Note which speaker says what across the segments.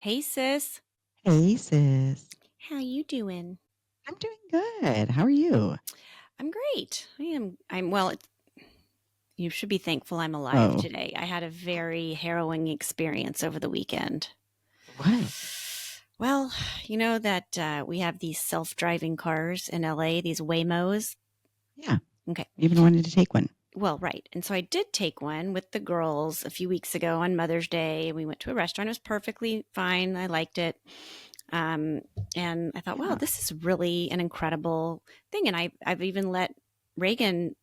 Speaker 1: Hey sis,
Speaker 2: Hey sis.
Speaker 1: how you doing?
Speaker 2: I'm doing good. How are you?
Speaker 1: I'm great. I'm well, you should be thankful I'm alive
Speaker 2: Oh,
Speaker 1: today. I had a very harrowing experience over the weekend.
Speaker 2: what?
Speaker 1: Well, you know that we have these self-driving cars in LA, these Waymos.
Speaker 2: Yeah,
Speaker 1: Okay.
Speaker 2: you've been wanting to take one.
Speaker 1: Well, right. And so I did take one with the girls a few weeks ago on Mother's Day. We went to a restaurant. It was perfectly fine. I liked it. Um, and I thought, wow,
Speaker 2: Yeah.
Speaker 1: this is really an incredible thing. And I've even let Reagan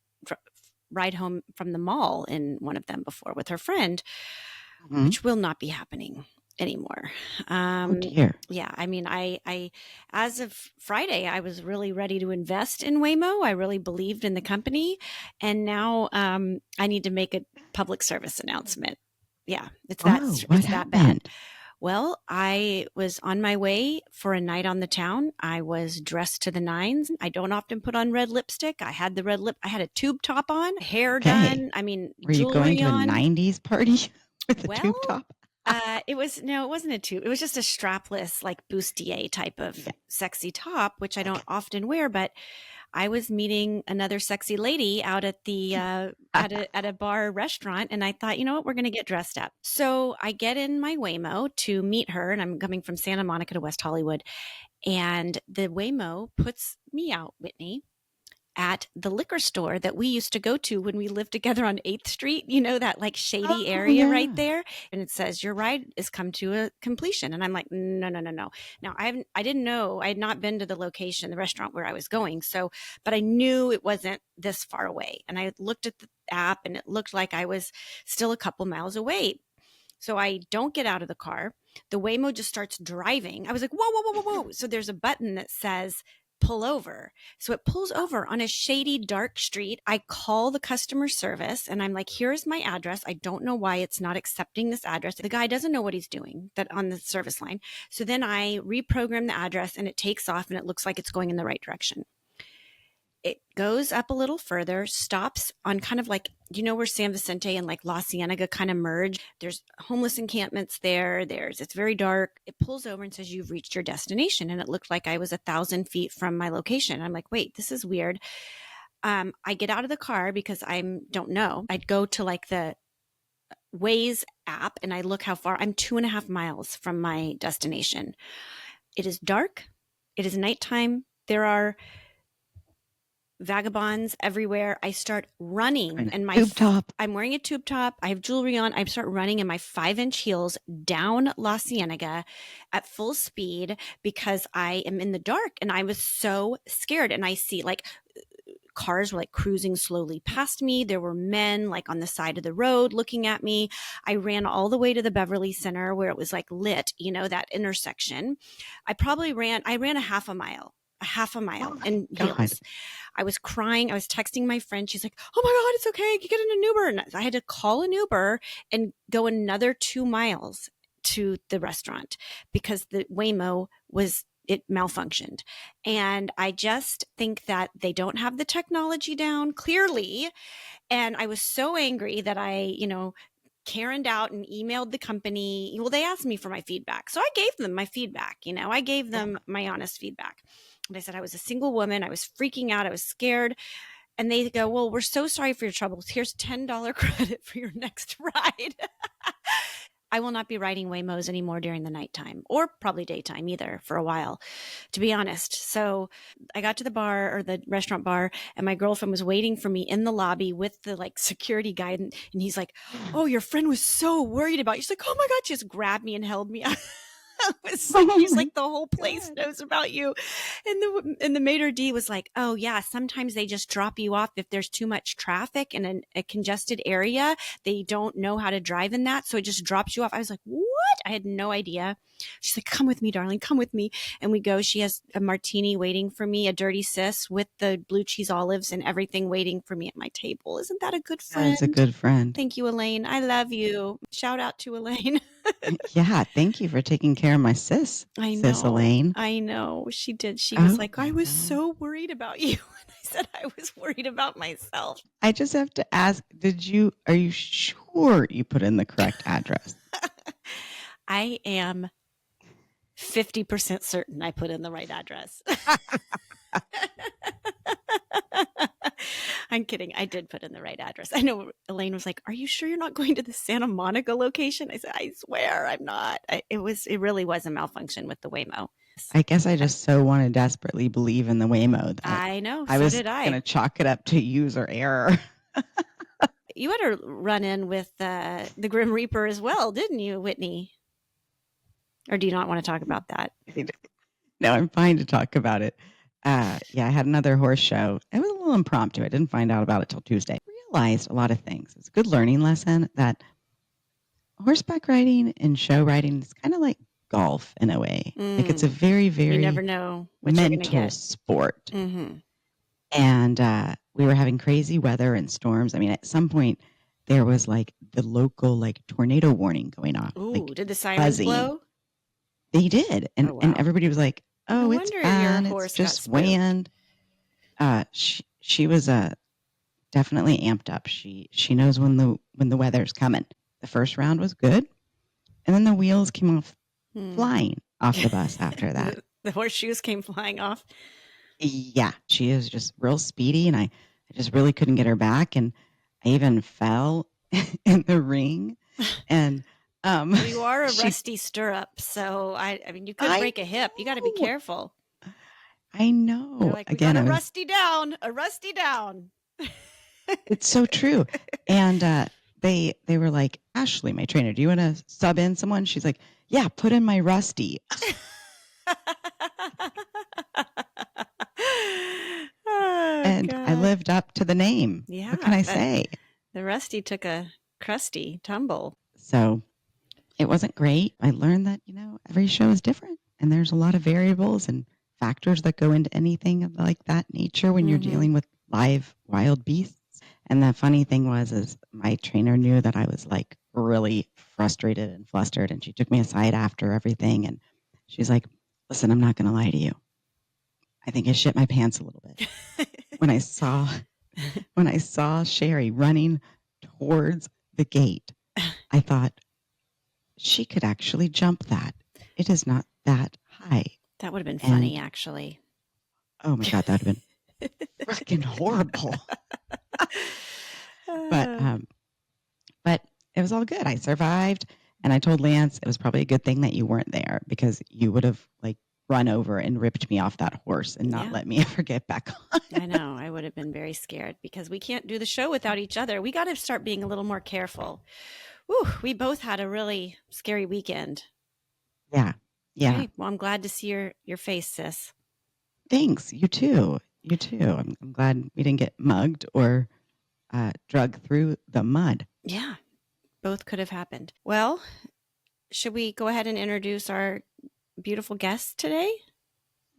Speaker 1: ride home from the mall in one of them before with her friend,
Speaker 2: Hmm.
Speaker 1: which will not be happening anymore.
Speaker 2: Oh dear.
Speaker 1: Yeah, I mean, as of Friday, I was really ready to invest in Waymo. I really believed in the company, and now I need to make a public service announcement. Yeah,
Speaker 2: Oh, what
Speaker 1: it's that bad.
Speaker 2: happened?
Speaker 1: Well, I was on my way for a night on the town. I was dressed to the nines. I don't often put on red lipstick. I had the red lip. I had a tube top on, hair
Speaker 2: Okay.
Speaker 1: done. I mean,
Speaker 2: Were you going
Speaker 1: jewelry
Speaker 2: to a
Speaker 1: on.
Speaker 2: 90s party with a
Speaker 1: Well,
Speaker 2: tube top?
Speaker 1: it was no, it wasn't a tube. It was just a strapless, like bustier type of
Speaker 2: Yeah.
Speaker 1: sexy top, which I don't
Speaker 2: Okay.
Speaker 1: often wear. But I was meeting another sexy lady out at the at a bar restaurant, and I thought, you know what, we're going to get dressed up. So I get in my Waymo to meet her, and I'm coming from Santa Monica to West Hollywood, and the Waymo puts me out, Whitney, at the liquor store that we used to go to when we lived together on 8th Street, you know, that like shady
Speaker 2: Oh
Speaker 1: area right
Speaker 2: yeah.
Speaker 1: there. And it says, your ride is come to a completion. And I'm like, no, no, no, no. Now I didn't know, I had not been to the location, the restaurant where I was going. So, but I knew it wasn't this far away. And I looked at the app and it looked like I was still a couple miles away. So I don't get out of the car. The Waymo just starts driving. I was like, whoa, whoa, whoa, whoa, whoa. So there's a button that says pull over. So it pulls over on a shady, dark street. I call the customer service and I'm like, here's my address. I don't know why it's not accepting this address. The guy doesn't know what he's doing that on the service line. So then I reprogram the address and it takes off and it looks like it's going in the right direction. It goes up a little further, stops on kind of like, you know, where San Vicente and like La Cienega kind of merge. There's homeless encampments there. It's very dark. It pulls over and says, you've reached your destination. And it looked like I was 1,000 feet from my location. I'm like, wait, this is weird. I get out of the car because I don't know. I'd go to like the Waze app and I look how far. I'm 2.5 miles from my destination. It is dark. It is nighttime. There are vagabonds everywhere. I start running
Speaker 2: And a
Speaker 1: and
Speaker 2: tube top.
Speaker 1: I'm wearing a tube top. I have jewelry on. I start running in my 5-inch heels down La Cienega at full speed because I am in the dark and I was so scared. And I see like cars were like cruising slowly past me. There were men like on the side of the road looking at me. I ran all the way to the Beverly Center where it was like lit, you know, that intersection. I ran a half a
Speaker 2: Oh
Speaker 1: mile
Speaker 2: my
Speaker 1: in
Speaker 2: God.
Speaker 1: heels. I was crying. I was texting my friend. She's like, oh my God, it's okay. You get in an Uber. And I had to call an Uber and go another 2 miles to the restaurant because the Waymo it malfunctioned. And I just think that they don't have the technology down clearly. And I was so angry that Karened out and emailed the company. Well, they asked me for my feedback. So I gave them my feedback. I gave
Speaker 2: Yeah.
Speaker 1: them my honest feedback. And I said, I was a single woman. I was freaking out. I was scared. And they go, well, we're so sorry for your troubles. Here's $10 credit for your next ride. I will not be riding Waymos anymore during the nighttime or probably daytime either for a while, to be honest. So I got to the bar or the restaurant bar and my girlfriend was waiting for me in the lobby with the like security guy. And he's like, oh, your friend was so worried about you. She's like, oh my God, she just grabbed me and held me. Was like,
Speaker 2: Oh
Speaker 1: he's
Speaker 2: my
Speaker 1: like, the whole place
Speaker 2: God.
Speaker 1: knows about you. And the maitre d was like, oh yeah, sometimes they just drop you off if there's too much traffic in a congested area. They don't know how to drive in that, so it just drops you off. I was like, what? I had no idea. She's like, come with me, darling, come with me. And we go. She has a martini waiting for me, a dirty sis with the blue cheese olives and everything waiting for me at my table. Isn't that a good
Speaker 2: That is a
Speaker 1: friend?
Speaker 2: good friend.
Speaker 1: Thank you, Elaine. I love you. Shout out to Elaine.
Speaker 2: Yeah. Thank you for taking care of my sis Elaine.
Speaker 1: I know. She did. She was
Speaker 2: Oh
Speaker 1: like, I
Speaker 2: my
Speaker 1: was
Speaker 2: God.
Speaker 1: so worried about you. And I said, I was worried about myself.
Speaker 2: I just have to ask, are you sure you put in the correct address?
Speaker 1: I am 50% certain I put in the right address. I'm kidding. I did put in the right address. I know Elaine was like, "Are you sure you're not going to the Santa Monica location?" I said, "I swear I'm not." It really was a malfunction with the Waymo.
Speaker 2: I guess I just so want to desperately believe in the Waymo that
Speaker 1: I know.
Speaker 2: I
Speaker 1: So
Speaker 2: was
Speaker 1: did
Speaker 2: going
Speaker 1: I.
Speaker 2: to chalk it up to user error.
Speaker 1: You had to run in with the Grim Reaper as well, didn't you, Whitney? Or do you not want to talk about that?
Speaker 2: No, I'm fine to talk about it. Yeah, I had another horse show. It was a little impromptu. I didn't find out about it till Tuesday. I realized a lot of things. It's a good learning lesson that horseback riding and show riding is kind of like golf in a way. Like it's a very,
Speaker 1: You never
Speaker 2: very
Speaker 1: know what you're going to
Speaker 2: mental
Speaker 1: get.
Speaker 2: sport.
Speaker 1: Mm-hmm.
Speaker 2: And we were having crazy weather and storms. I mean, at some point there was like the local like tornado warning going off,
Speaker 1: Ooh,
Speaker 2: like
Speaker 1: did the sirens
Speaker 2: buzzing.
Speaker 1: blow?
Speaker 2: They did,
Speaker 1: Oh,
Speaker 2: and
Speaker 1: wow.
Speaker 2: everybody was like,
Speaker 1: No
Speaker 2: "Oh, it's
Speaker 1: wonder your
Speaker 2: fine. It's
Speaker 1: horse got
Speaker 2: just
Speaker 1: spooked.
Speaker 2: wind." She was definitely amped up. She knows when the weather's coming. The first round was good, and then the wheels came off flying off the bus after that.
Speaker 1: The horseshoes came flying off.
Speaker 2: Yeah, she is just real speedy, and I just really couldn't get her back, and I even fell in the ring, and
Speaker 1: Well, you are a
Speaker 2: she
Speaker 1: rusty stirrup, so I mean, you could
Speaker 2: I
Speaker 1: break a hip. You got to be
Speaker 2: know,
Speaker 1: careful.
Speaker 2: I
Speaker 1: They're
Speaker 2: know.
Speaker 1: like, we got
Speaker 2: Again,
Speaker 1: a
Speaker 2: I was
Speaker 1: rusty down, a rusty down.
Speaker 2: It's so true. And they were like, Ashley, my trainer, do you want to sub in someone? She's like, yeah, put in my Rusty.
Speaker 1: Oh,
Speaker 2: And I
Speaker 1: God.
Speaker 2: lived up to the name. What can
Speaker 1: Yeah,
Speaker 2: I
Speaker 1: that
Speaker 2: say?
Speaker 1: the rusty took a crusty tumble.
Speaker 2: So it wasn't great. I learned that, every show is different and there's a lot of variables and factors that go into anything of like that nature when you're dealing with live wild beasts. And the funny thing is my trainer knew that I was like really frustrated and flustered. And she took me aside after everything. And she's like, listen, I'm not going to lie to you. I think I shit my pants a little bit when I saw Sherry running towards the gate. I thought she could actually jump that. It is not that high.
Speaker 1: That would have been funny,
Speaker 2: And
Speaker 1: actually.
Speaker 2: oh my God, that would have been freaking horrible. But it was all good. I survived, and I told Lance it was probably a good thing that you weren't there because you would have like run over and ripped me off that horse and not let me ever get back on.
Speaker 1: I know. I would have been very scared because we can't do the show without each other. We got to start being a little more careful. Whew, we both had a really scary weekend.
Speaker 2: Yeah.
Speaker 1: Okay, well, I'm glad to see your face, sis.
Speaker 2: Thanks. You too. You too. I'm glad we didn't get mugged or drug through the mud.
Speaker 1: Yeah, both could have happened. Well, should we go ahead and introduce our beautiful guests today?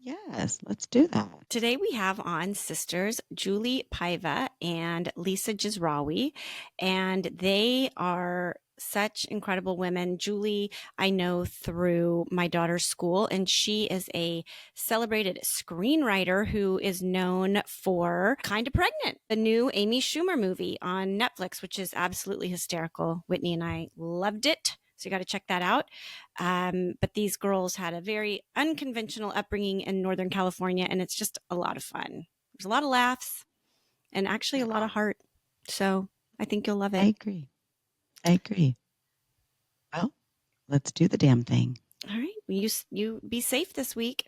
Speaker 2: Yes, let's do that.
Speaker 1: Today we have on sisters Julie Paiva and Lisa Jizrawi, and they are such incredible women. Julie, I know through my daughter's school, and she is a celebrated screenwriter who is known for Kinda Pregnant, the new Amy Schumer movie on Netflix, which is absolutely hysterical. Whitney and I loved it. So you got to check that out. But these girls had a very unconventional upbringing in Northern California, and it's just a lot of fun. There's a lot of laughs and actually a lot of heart. So I think you'll love it.
Speaker 2: I agree. Well, let's do the damn thing.
Speaker 1: All right. You be safe this week.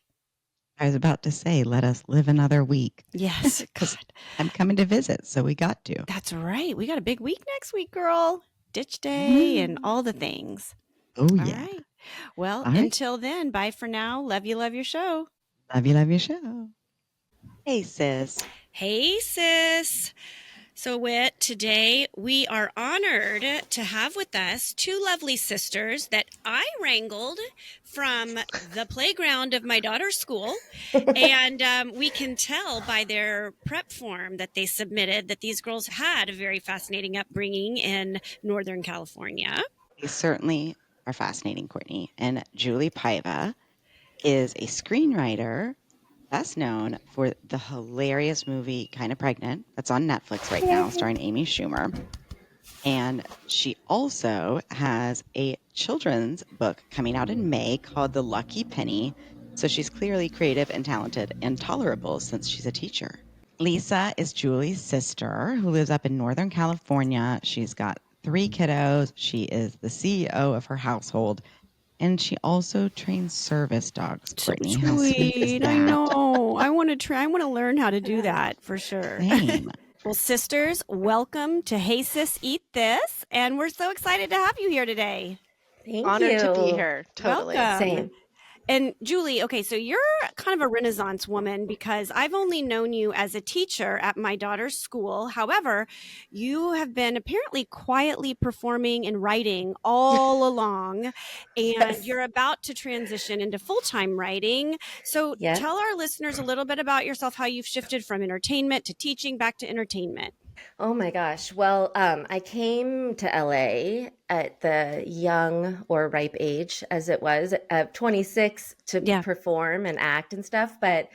Speaker 2: I was about to say, let us live another week.
Speaker 1: Yes.
Speaker 2: Because I'm coming to visit, so we got to.
Speaker 1: That's right. We got a big week next week, girl. Ditch day and all the things.
Speaker 2: Oh,
Speaker 1: all
Speaker 2: yeah.
Speaker 1: Right. Well, until then, bye for now. Love your show.
Speaker 2: Love your show. Hey, sis.
Speaker 1: Hey, sis. So, Whit, today we are honored to have with us two lovely sisters that I wrangled from the playground of my daughter's school. And we can tell by their prep form that they submitted that these girls had a very fascinating upbringing in Northern California.
Speaker 2: They certainly are fascinating, Courtney. And Julie Paiva is a screenwriter best known for the hilarious movie Kinda Pregnant that's on Netflix right now, starring Amy Schumer. And she also has a children's book coming out in May called The Lucky Penny. So she's clearly creative and talented and tolerable since she's a teacher. Lisa is Julie's sister who lives up in Northern California. She's got 3 kiddos. She is the CEO of her household. And she also trains service dogs,
Speaker 1: So
Speaker 2: Courtney. How sweet is
Speaker 1: sweet. I
Speaker 2: that?
Speaker 1: know. I want to try. I want to learn how to do that for sure.
Speaker 2: Same.
Speaker 1: Well, sisters, welcome to Hey Sis, Eat This. And we're so excited to have you here today.
Speaker 3: Thank
Speaker 4: Honored
Speaker 3: you.
Speaker 4: to be here. Totally.
Speaker 1: Welcome.
Speaker 3: Same.
Speaker 1: And Julie, okay, so you're kind of a Renaissance woman because I've only known you as a teacher at my daughter's school. However, you have been apparently quietly performing and writing all along, and
Speaker 3: Yes.
Speaker 1: you're about to transition into full-time writing. So
Speaker 3: Yes.
Speaker 1: tell our listeners a little bit about yourself, how you've shifted from entertainment to teaching back to entertainment.
Speaker 3: Oh my gosh. Well, I came to LA at the young or ripe age, as it was, of 26 to
Speaker 1: Yeah.
Speaker 3: perform and act and stuff. But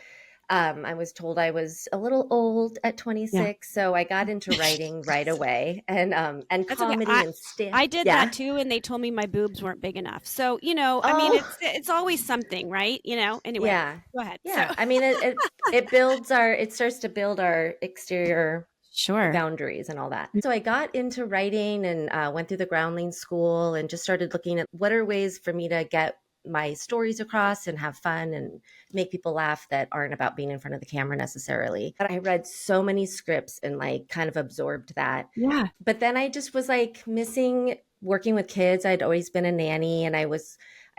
Speaker 3: I was told I was a little old at 26, so I got into writing right away, and
Speaker 1: That's okay.
Speaker 3: comedy and
Speaker 1: I did
Speaker 3: Yeah.
Speaker 1: that too, and they told me my boobs weren't big enough. So, I mean,
Speaker 3: Oh,
Speaker 1: it's always something, right? Anyway,
Speaker 3: yeah.
Speaker 1: go ahead.
Speaker 3: Yeah.
Speaker 1: So,
Speaker 3: I mean, it starts to build our exterior
Speaker 1: sure.
Speaker 3: boundaries and all that. So I got into writing and went through the groundling school and just started looking at what are ways for me to get my stories across and have fun and make people laugh that aren't about being in front of the camera necessarily. But I read so many scripts and like kind of absorbed that.
Speaker 1: Yeah.
Speaker 3: But then I just was like missing working with kids. I'd always been a nanny and I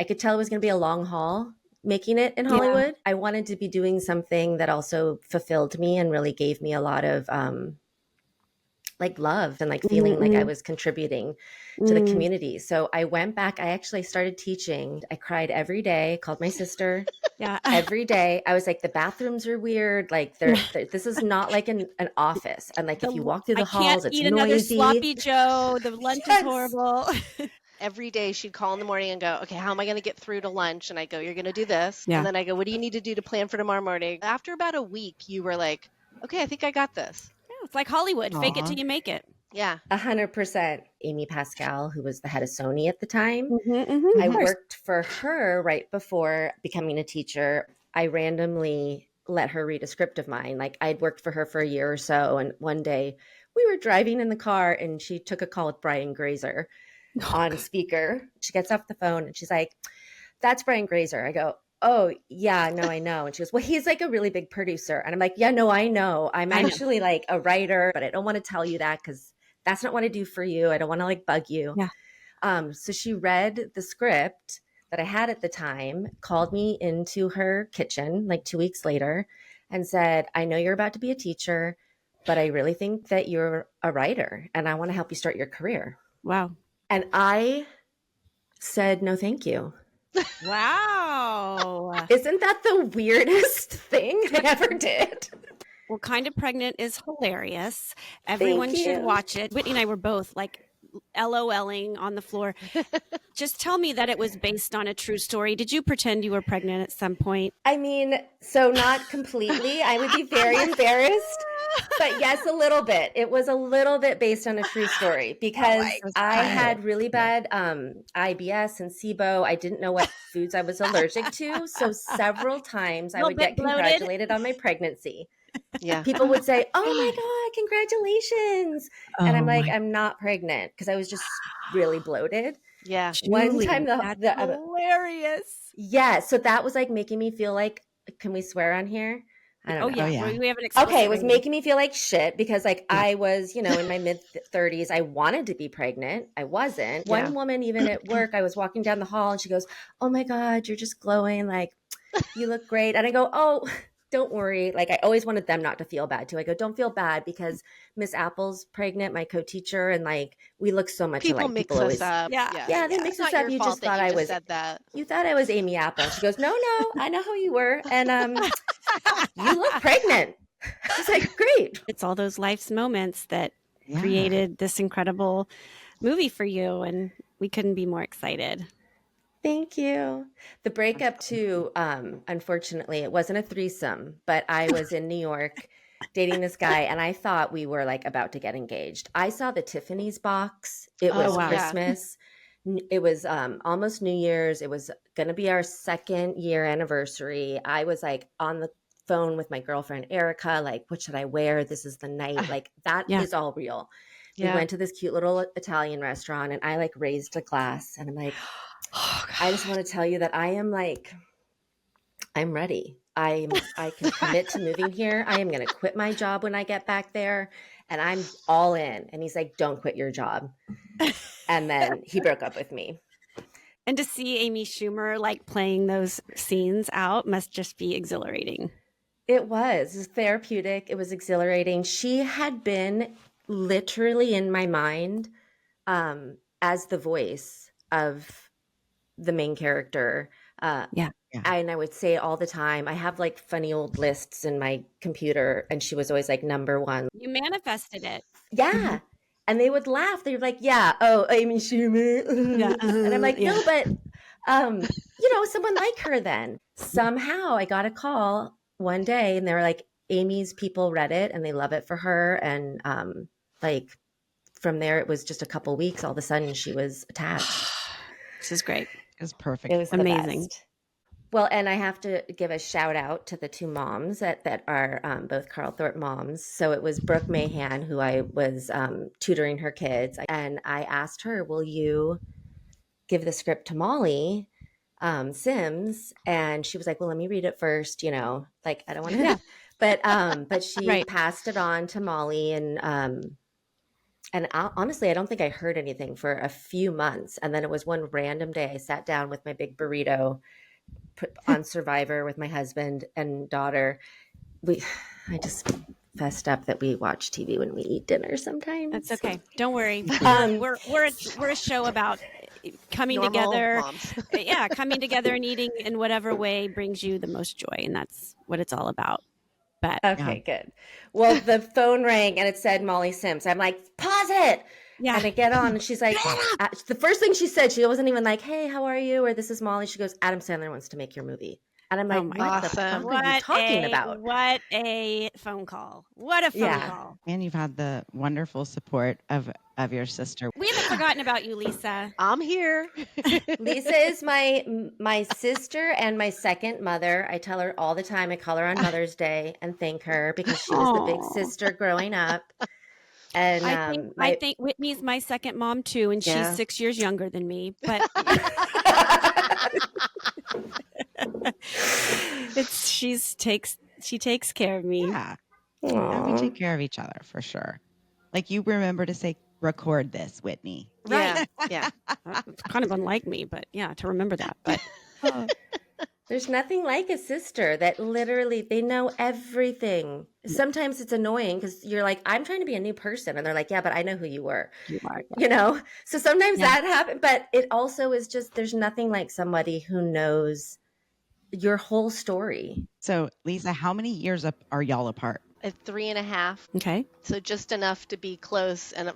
Speaker 3: could tell it was going to be a long haul making it in
Speaker 1: Yeah.
Speaker 3: Hollywood. I wanted to be doing something that also fulfilled me and really gave me a lot of like love and like feeling like I was contributing to the community. So I went back. I actually started teaching. I cried every day, called my sister
Speaker 1: Yeah.
Speaker 3: every day. I was like, the bathrooms are weird. Like this is not like an office. And like if you walk through the
Speaker 1: I can't
Speaker 3: halls, it's
Speaker 1: eat another
Speaker 3: noisy.
Speaker 1: sloppy Joe. The lunch is
Speaker 3: Yes.
Speaker 1: horrible.
Speaker 4: Every day she'd call in the morning and go, okay, how am I going to get through to lunch? And I go, you're going to do this.
Speaker 1: Yeah.
Speaker 4: And then I go, what do you need to do to plan for tomorrow morning? After about a week, you were like, okay, I think I got this.
Speaker 1: Yeah, it's like Hollywood. Fake it
Speaker 2: Aw.
Speaker 1: till you make it.
Speaker 4: Yeah.
Speaker 3: 100%. Amy Pascal, who was the head of Sony at the time,
Speaker 1: Mm-hmm,
Speaker 3: I worked for her right before becoming a teacher. I randomly let her read a script of mine. Like I'd worked for her for a year or so. And one day we were driving in the car and she took a call with Brian Grazer on speaker. She gets off the phone and she's like, that's Brian Grazer. I go, oh yeah, no, I know. And she goes, well, he's like a really big producer. And I'm like, yeah, no, I know. I'm
Speaker 1: I know.
Speaker 3: actually like a writer, but I don't want to tell you that because that's not what I do for you. I don't want to like bug you.
Speaker 1: Yeah.
Speaker 3: So she read the script that I had at the time, called me into her kitchen like 2 weeks later and said, I know you're about to be a teacher, but I really think that you're a writer and I want to help you start your career.
Speaker 1: Wow.
Speaker 3: And I said, no, thank you.
Speaker 1: Wow.
Speaker 3: Isn't that the weirdest thing I ever did?
Speaker 1: Well, Kind of Pregnant is hilarious. Everyone
Speaker 3: Thank
Speaker 1: should
Speaker 3: you.
Speaker 1: watch it. Whitney and I were both like LOLing on the floor. Just tell me that it was based on a true story. Did you pretend you were pregnant at some point?
Speaker 3: I mean, so not completely. I would be very embarrassed. But yes, a little bit. It was a little bit based on a true story because I had really bad IBS and SIBO. I didn't know what foods I was allergic to. So several times I
Speaker 1: Little
Speaker 3: would
Speaker 1: bit
Speaker 3: get
Speaker 1: bloated.
Speaker 3: congratulated on my pregnancy.
Speaker 4: Yeah.
Speaker 3: People would say, oh my God, congratulations. And I'm
Speaker 2: Oh
Speaker 3: like,
Speaker 2: my-
Speaker 3: I'm not pregnant because I was just really bloated.
Speaker 4: Yeah.
Speaker 3: One
Speaker 1: Julie,
Speaker 3: time
Speaker 1: that's hilarious.
Speaker 3: yeah, so that was like making me feel like, can we swear on here? I don't
Speaker 1: Oh
Speaker 3: know.
Speaker 1: yeah,
Speaker 2: Oh, yeah.
Speaker 1: we have an explicit
Speaker 3: Okay, it was
Speaker 1: rating.
Speaker 3: making me feel like shit because like I was, in my mid 30s. I wanted to be pregnant. I wasn't.
Speaker 4: Yeah.
Speaker 3: One woman even at work, I was walking down the hall and she goes, "Oh my God, you're just glowing. Like you look great." And I go, "Oh, don't worry." Like I always wanted them not to feel bad too. I go, "Don't feel bad because Miss Apple's pregnant, my co-teacher, and like we look so much
Speaker 4: People
Speaker 3: alike."
Speaker 4: mix
Speaker 3: People always
Speaker 4: us up.
Speaker 1: Yeah.
Speaker 3: Yeah, they mix
Speaker 4: It's not
Speaker 3: us up.
Speaker 4: your
Speaker 3: You
Speaker 4: fault
Speaker 3: just
Speaker 4: that
Speaker 3: thought
Speaker 4: you
Speaker 3: I
Speaker 4: just
Speaker 3: was
Speaker 4: said that.
Speaker 3: you thought I was Amy Apple. And she goes, "No, I know who you were. And you look pregnant." I was like, "Great."
Speaker 1: It's all those life's moments that
Speaker 2: Yeah.
Speaker 1: created this incredible movie for you, and we couldn't be more excited.
Speaker 3: Thank you. The breakup too, unfortunately, it wasn't a threesome, but I was in New York dating this guy, and I thought we were like about to get engaged. I saw the Tiffany's box. It was
Speaker 4: Oh, wow.
Speaker 3: Christmas. It was almost New Year's. It was going to be our 2nd year anniversary. I was like on the phone with my girlfriend Erica, like, what should I wear? This is the night. Like, that is all real. We went to this cute little Italian restaurant, and I like raised a glass, and I'm like, I just want to tell you that I am like, I'm ready. I can commit to moving here. I am going to quit my job when I get back there, and I'm all in. And he's like, don't quit your job. And then he broke up with me.
Speaker 1: And to see Amy Schumer like playing those scenes out must just be exhilarating.
Speaker 3: It was therapeutic. It was exhilarating. She had been literally in my mind as the voice of the main character.
Speaker 1: Yeah.
Speaker 3: And I would say all the time, I have like funny old lists in my computer, and she was always like number 1.
Speaker 1: You manifested it.
Speaker 3: Yeah. And they would laugh. They were like, yeah, oh, Amy Schumer.
Speaker 1: Yeah,
Speaker 3: and I'm like, no, but, you know, someone like her then. Somehow I got a call one day, and they were like, Amy's people read it and they love it for her. And like from there, it was just a couple weeks. All of a sudden she was attached.
Speaker 1: This is great.
Speaker 2: It was perfect.
Speaker 3: It was
Speaker 1: amazing.
Speaker 3: The best. Well, and I have to give a shout out to the 2 moms that are both Carl Thorpe moms. So it was Brooke Mahan, who I was tutoring her kids. And I asked her, will you give the script to Molly Sims? And she was like, well, let me read it first. You know, like, I don't want to, but she passed it on to Molly. And honestly, I don't think I heard anything for a few months. And then it was one random day I sat down with my big burrito on Survivor with my husband and daughter. I just fessed up that we watch TV when we eat dinner sometimes.
Speaker 1: That's okay. Don't worry. We're a show about coming
Speaker 4: Normal
Speaker 1: together.
Speaker 4: moms.
Speaker 1: Yeah, coming together and eating in whatever way brings you the most joy, and that's what it's all about. But
Speaker 3: okay, good. Well, the phone rang and it said Molly Sims. I'm like, pause it.
Speaker 1: yeah,
Speaker 3: And I get on, and she's like, the first thing she said, she wasn't even like, hey, how are you? Or this is Molly. She goes, Adam Sandler wants to make your movie. And I'm like,
Speaker 1: my
Speaker 3: what the
Speaker 4: awesome.
Speaker 3: fuck are you talking about?
Speaker 1: What a phone call. What a phone call.
Speaker 2: And you've had the wonderful support of your sister.
Speaker 1: We haven't forgotten about you, Lisa.
Speaker 4: I'm here.
Speaker 3: Lisa is my sister and my second mother. I tell her all the time. I call her on Mother's Day and thank her because she was the big sister growing up. And
Speaker 1: I think Whitney's my second mom too, and she's 6 years younger than me. But she takes care of me.
Speaker 2: Yeah. And we take care of each other for sure. Like, you remember to say, record this, Whitney.
Speaker 4: Right. Yeah.
Speaker 1: It's kind of unlike me, but yeah, to remember that. But
Speaker 3: there's nothing like a sister that literally, they know everything. Sometimes it's annoying because you're like, I'm trying to be a new person. And they're like, yeah, but I know who you were.
Speaker 1: you are.
Speaker 3: You know? So sometimes that happens. But it also is just, there's nothing like somebody who knows your whole story.
Speaker 2: So, Lisa, how many years are y'all apart?
Speaker 4: At 3.5.
Speaker 1: Okay.
Speaker 4: So just enough to be close and,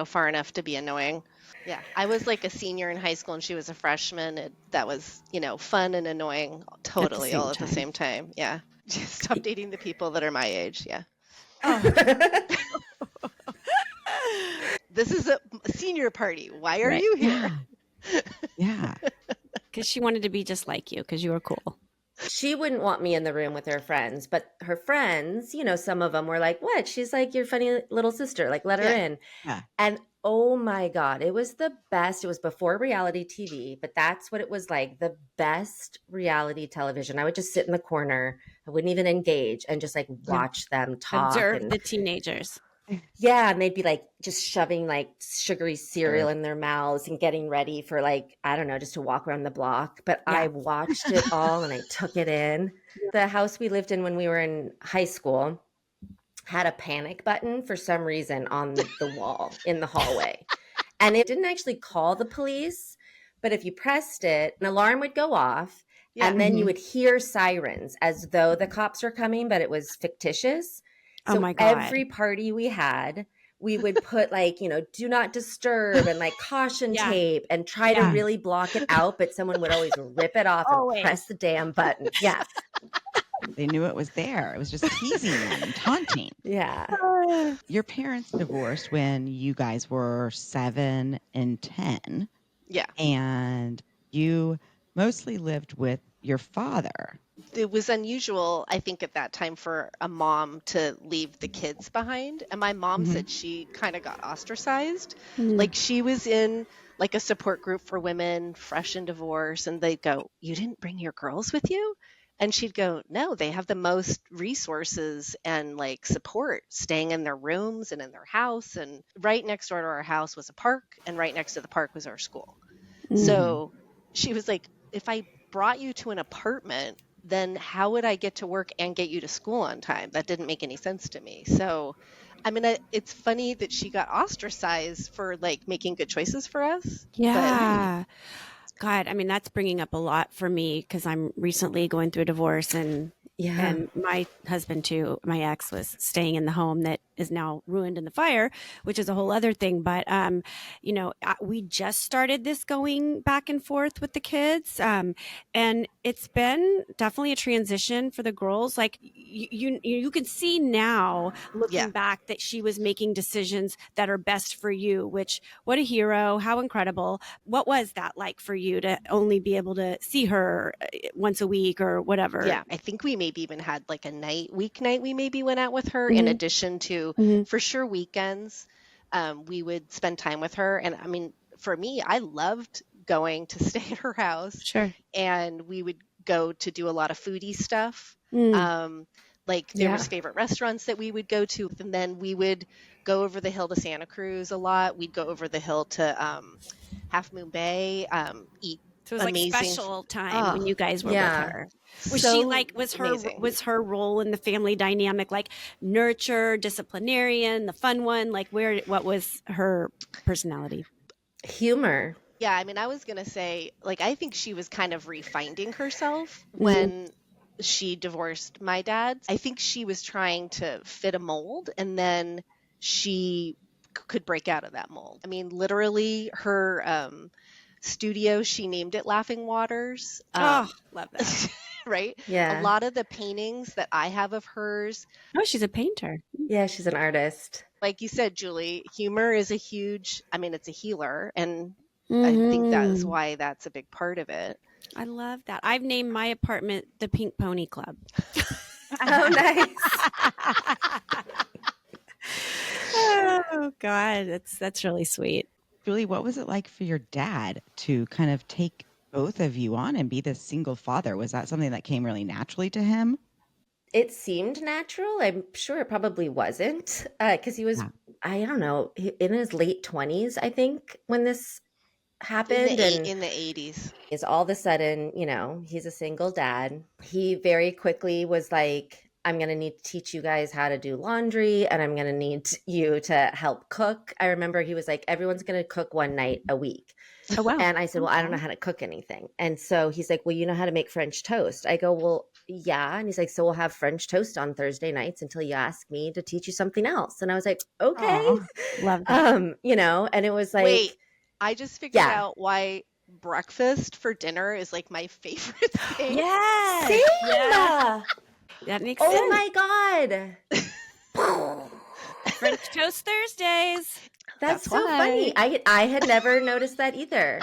Speaker 4: far enough to be annoying. Yeah. I was like a senior in high school and she was a freshman. That was, fun and annoying totally all at the same time. Yeah. Just stop dating the people that are my age. Yeah. This is a senior party. Why are you here?
Speaker 2: Yeah.
Speaker 1: Because she wanted to be just like you because you were cool.
Speaker 3: She wouldn't want me in the room with her friends, but her friends, some of them were like, what? She's like your funny little sister. Like, let her in.
Speaker 2: Yeah.
Speaker 3: And oh my God, it was the best. It was before reality TV, but that's what it was like. The best reality television. I would just sit in the corner. I wouldn't even engage and just like watch them talk.
Speaker 1: Observe the teenagers.
Speaker 3: Yeah. And they'd be like just shoving like sugary cereal in their mouths and getting ready for like, I don't know, just to walk around the block. But I watched it all and I took it in. The house we lived in when we were in high school had a panic button for some reason on the wall in the hallway. And it didn't actually call the police, but if you pressed it, an alarm would go off and then you would hear sirens as though the cops were coming, but it was fictitious. So
Speaker 1: oh my God.
Speaker 3: Every party we had, we would put like, do not disturb and like caution tape and try to really block it out. But someone would always rip it off and press the damn button. Yeah.
Speaker 2: They knew it was there. It was just teasing them and taunting.
Speaker 3: Yeah.
Speaker 2: Your parents divorced when you guys were 7 and 10.
Speaker 4: Yeah.
Speaker 2: And you mostly lived with your father.
Speaker 4: It was unusual, I think, at that time for a mom to leave the kids behind. And my mom said she kind of got ostracized. Like she was in like a support group for women fresh in divorce, and they'd go, "You didn't bring your girls with you?" And she'd go, "No, they have the most resources and like support staying in their rooms and in their house. And right next door to our house was a park, and right next to the park was our school." So she was like, "If I brought you to an apartment, then how would I get to work and get you to school on time? That didn't make any sense to me." So, I mean, it's funny that she got ostracized for like making good choices for us.
Speaker 1: Yeah. God, I mean, that's bringing up a lot for me because I'm recently going through a divorce, and my husband too, my ex, was staying in the home that is now ruined in the fire, which is a whole other thing. But, you know, we just started this going back and forth with the kids. And it's been definitely a transition for the girls. Like you can see now looking back that she was making decisions that are best for you, which what a hero, how incredible. What was that like for you to only be able to see her once a week or whatever?
Speaker 4: Yeah, I think we maybe even had like a weeknight we maybe went out with her in addition to for sure weekends. We would spend time with her. And I mean, for me, I loved going to stay at her house.
Speaker 1: Sure.
Speaker 4: And we would go to do a lot of foodie stuff. Like there was favorite restaurants that we would go to. And then we would go over the hill to Santa Cruz a lot. We'd go over the hill to Half Moon Bay, eat.
Speaker 1: So it was
Speaker 4: amazing.
Speaker 1: Like special time when you guys were with her. Was
Speaker 4: So
Speaker 1: she like was her role in the family dynamic like nurture, disciplinarian, the fun one? Like what was her personality?
Speaker 3: Humor.
Speaker 4: Yeah, I mean, I was gonna say, like, I think she was kind of refinding herself when she divorced my dad. I think she was trying to fit a mold, and then she could break out of that mold. I mean, literally, her studio, she named it Laughing Waters.
Speaker 1: Love that.
Speaker 4: Right?
Speaker 3: Yeah.
Speaker 4: A lot of the paintings that I have of hers.
Speaker 1: Oh, she's a painter.
Speaker 3: Yeah, she's an artist.
Speaker 4: Like you said, Julie, humor is it's a healer. And I think that's why that's a big part of it.
Speaker 1: I love that. I've named my apartment the Pink Pony Club.
Speaker 3: Oh, nice.
Speaker 1: Oh, God. That's really sweet.
Speaker 2: Julie, what was it like for your dad to kind of take both of you on and be this single father? Was that something that came really naturally to him?
Speaker 3: It seemed natural. I'm sure it probably wasn't because he was, I don't know, in his late 20s, I think, when this happened.
Speaker 4: In the 80s.
Speaker 3: Is all of a sudden, you know, he's a single dad. He very quickly was like, I'm going to need to teach you guys how to do laundry, and I'm going to need you to help cook. I remember he was like, everyone's going to cook one night a week.
Speaker 1: Oh, wow.
Speaker 3: And I said, well, I don't know how to cook anything. And so he's like, well, you know how to make French toast? I go, well, yeah. And he's like, so we'll have French toast on Thursday nights until you ask me to teach you something else. And I was like, okay.
Speaker 1: Aww, love that.
Speaker 3: You know, and it was like,
Speaker 4: wait, I just figured out why breakfast for dinner is like my favorite thing.
Speaker 1: Yes.
Speaker 3: Same.
Speaker 1: Yeah. That makes sense.
Speaker 3: Oh my God.
Speaker 1: French toast Thursdays.
Speaker 3: That's so funny. I had never noticed that either.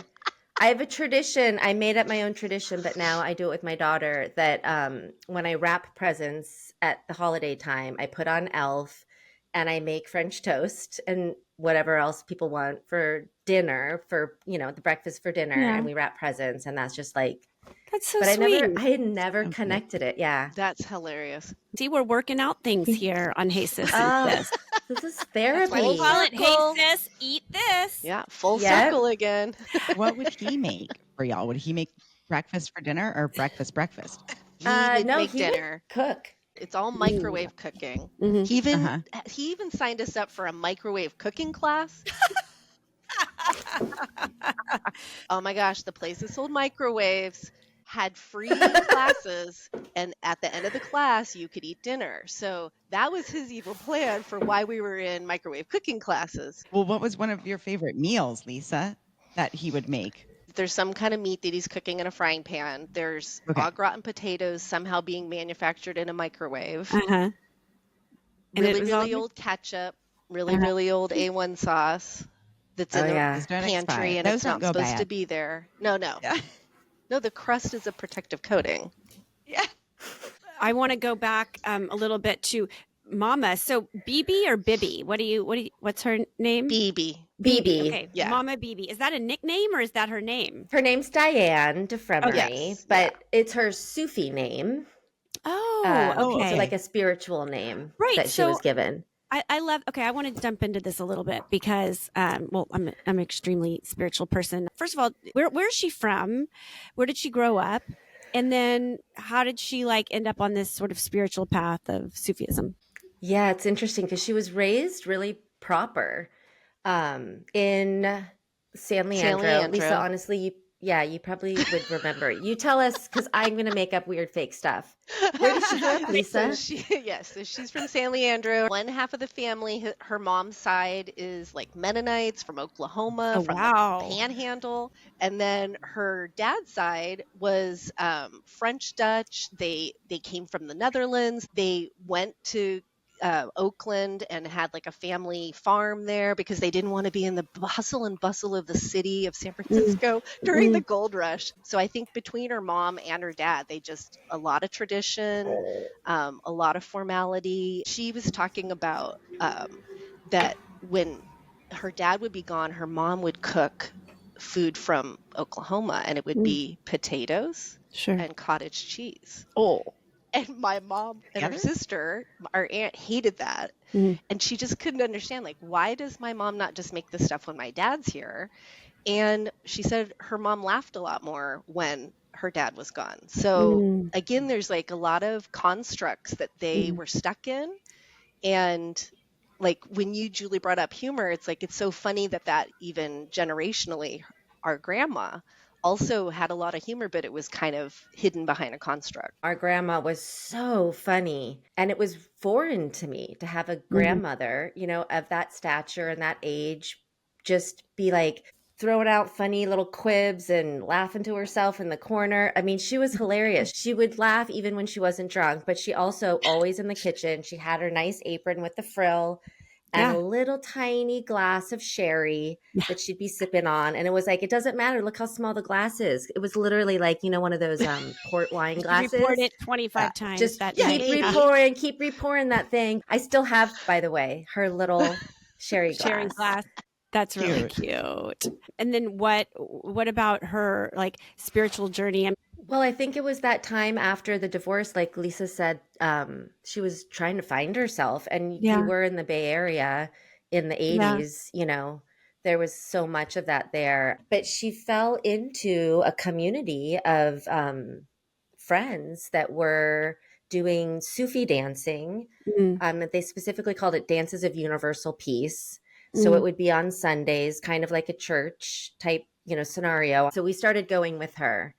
Speaker 3: I have a tradition. I made up my own tradition, but now I do it with my daughter that when I wrap presents at the holiday time, I put on Elf and I make French toast and whatever else people want for dinner, for, you know, the breakfast for dinner, and we wrap presents. And that's just like,
Speaker 1: that's so
Speaker 3: but
Speaker 1: sweet.
Speaker 3: I had never connected it. Yeah.
Speaker 4: That's hilarious.
Speaker 1: See, we're working out things here on Hey Sis.
Speaker 3: This is therapy.
Speaker 1: We'll call it Hey Sis, eat this.
Speaker 4: Yeah, full circle again.
Speaker 2: What would he make for y'all? Would he make breakfast for dinner or breakfast?
Speaker 4: He would make
Speaker 3: he
Speaker 4: dinner.
Speaker 3: Would cook.
Speaker 4: It's all microwave cooking. He even signed us up for a microwave cooking class. Oh my gosh, the place that sold microwaves had free classes, and at the end of the class you could eat dinner. So that was his evil plan for why we were in microwave cooking classes.
Speaker 2: Well, what was one of your favorite meals, Lisa, that he would make?
Speaker 4: There's some kind of meat that he's cooking in a frying pan. There's au gratin potatoes somehow being manufactured in a microwave.
Speaker 1: And
Speaker 4: Really, really old ketchup. Really, really old A1 sauce that's in the pantry, and it's not supposed to be there. No.
Speaker 2: Yeah.
Speaker 4: No, the crust is a protective coating.
Speaker 2: Yeah.
Speaker 1: I want to go back a little bit to Mama. So Bibi or Bibi? What's her name?
Speaker 4: Bibi.
Speaker 3: Bibi.
Speaker 1: Okay.
Speaker 4: Yeah.
Speaker 1: Momma Bibi. Is that a nickname or is that her name?
Speaker 3: Her name's Diane DeFremery,
Speaker 4: yes.
Speaker 3: but it's her Sufi name.
Speaker 1: Okay.
Speaker 3: So like a spiritual name that she
Speaker 1: so
Speaker 3: was given.
Speaker 1: I love, I want to jump into this a little bit because, I'm an extremely spiritual person. First of all, where's she from? Where did she grow up? And then how did she end up on this sort of spiritual path of Sufism?
Speaker 3: Yeah, it's interesting because she was raised really proper in San Leandro. Lisa, honestly, you probably would remember. You tell us because I'm going to make up weird fake stuff. Where did she grow up, Lisa?
Speaker 4: So she's from San Leandro. One half of the family, her mom's side is like Mennonites from Oklahoma, from the Panhandle. And then her dad's side was French Dutch. They came from the Netherlands. They went to Oakland and had like a family farm there because they didn't want to be in the hustle and bustle of the city of San Francisco during the gold rush. So I think between her mom and her dad, they just a lot of tradition, a lot of formality. She was talking about that when her dad would be gone, her mom would cook food from Oklahoma, and it would be potatoes and cottage cheese. And my mom and her sister, our aunt, hated that. And she just couldn't understand, like, why does my mom not just make this stuff when my dad's here? And she said her mom laughed a lot more when her dad was gone. So again, there's like a lot of constructs that they were stuck in. And like when you, Julie, brought up humor, it's like, it's so funny that even generationally, our grandma also had a lot of humor, but it was kind of hidden behind a construct.
Speaker 3: Our grandma was so funny, and it was foreign to me to have a grandmother, of that stature and that age, just be like throwing out funny little quibs and laughing to herself in the corner. I mean, she was hilarious. She would laugh even when she wasn't drunk, but she also always in the kitchen. She had her nice apron with the frill and a little tiny glass of sherry that she'd be sipping on. And it was like, it doesn't matter. Look how small the glass is. It was literally like, one of those port wine glasses.
Speaker 1: You poured it 25 times.
Speaker 3: Just keep repouring that thing. I still have, by the way, her little sherry glass.
Speaker 1: That's really cute. And then what about her spiritual journey?
Speaker 3: Well, I think it was that time after the divorce, like Lisa said, she was trying to find herself. And you were in the Bay Area in the 80s, there was so much of that there. But she fell into a community of friends that were doing Sufi dancing. They specifically called it Dances of Universal Peace. So it would be on Sundays, kind of like a church type, scenario. So we started going with her.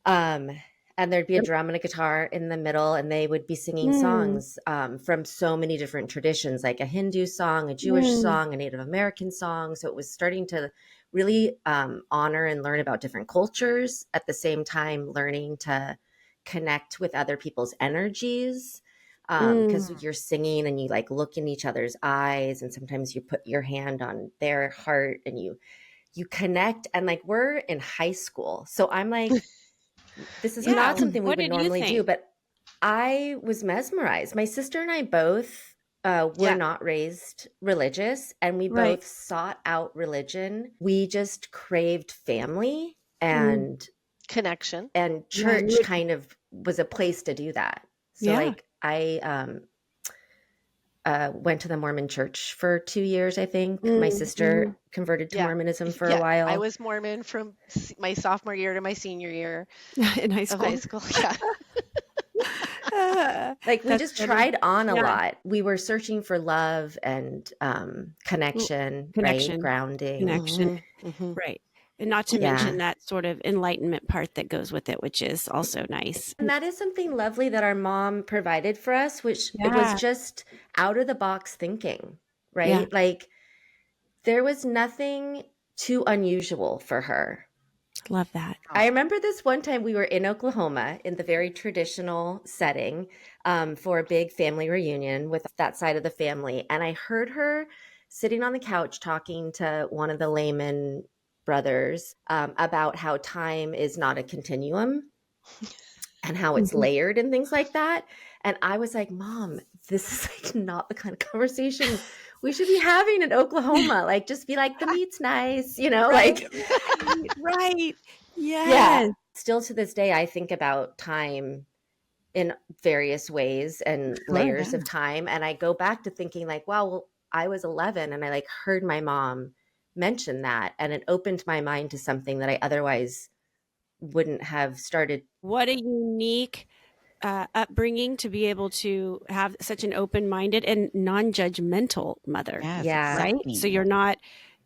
Speaker 3: And there'd be a drum and a guitar in the middle, and they would be singing songs from so many different traditions, like a Hindu song, a Jewish song, a Native American song. So it was starting to really honor and learn about different cultures, at the same time learning to connect with other people's energies. Because you're singing and you look in each other's eyes, and sometimes you put your hand on their heart and you connect. And we're in high school, so I'm like, this is not something we would normally do, but I was mesmerized. My sister and I both were not raised religious, and we both sought out religion. We just craved family and
Speaker 4: connection,
Speaker 3: and church kind of was a place to do that. So I went to the Mormon church for 2 years, I think. My sister converted to Mormonism for a while.
Speaker 4: I was Mormon from my sophomore year to my senior year
Speaker 1: in high school.
Speaker 3: We just tried on a lot. We were searching for love and connection, right? Grounding.
Speaker 1: Connection. Right. And not to mention that sort of enlightenment part that goes with it, which is also nice.
Speaker 3: And that is something lovely that our mom provided for us, which it was just out of the box thinking, right? There was nothing too unusual for her.
Speaker 1: Love that.
Speaker 3: I remember this one time we were in Oklahoma in the very traditional setting for a big family reunion with that side of the family. And I heard her sitting on the couch talking to one of the Lehman brothers about how time is not a continuum and how it's layered and things like that. And I was like, Mom, this is like not the kind of conversation we should be having in Oklahoma. Like, just be like, the meat's nice, you know,
Speaker 1: Right.
Speaker 3: like,
Speaker 1: Right. Yes.
Speaker 3: yeah. Still to this day, I think about time in various ways and layers of time. And I go back to thinking like, wow, well, I was 11 and I like heard my mom mention that, and it opened my mind to something that I otherwise wouldn't have started.
Speaker 1: What a unique upbringing to be able to have such an open-minded and non-judgmental mother.
Speaker 2: Yes,
Speaker 3: Yeah.
Speaker 1: Right.
Speaker 2: exactly.
Speaker 1: So you're not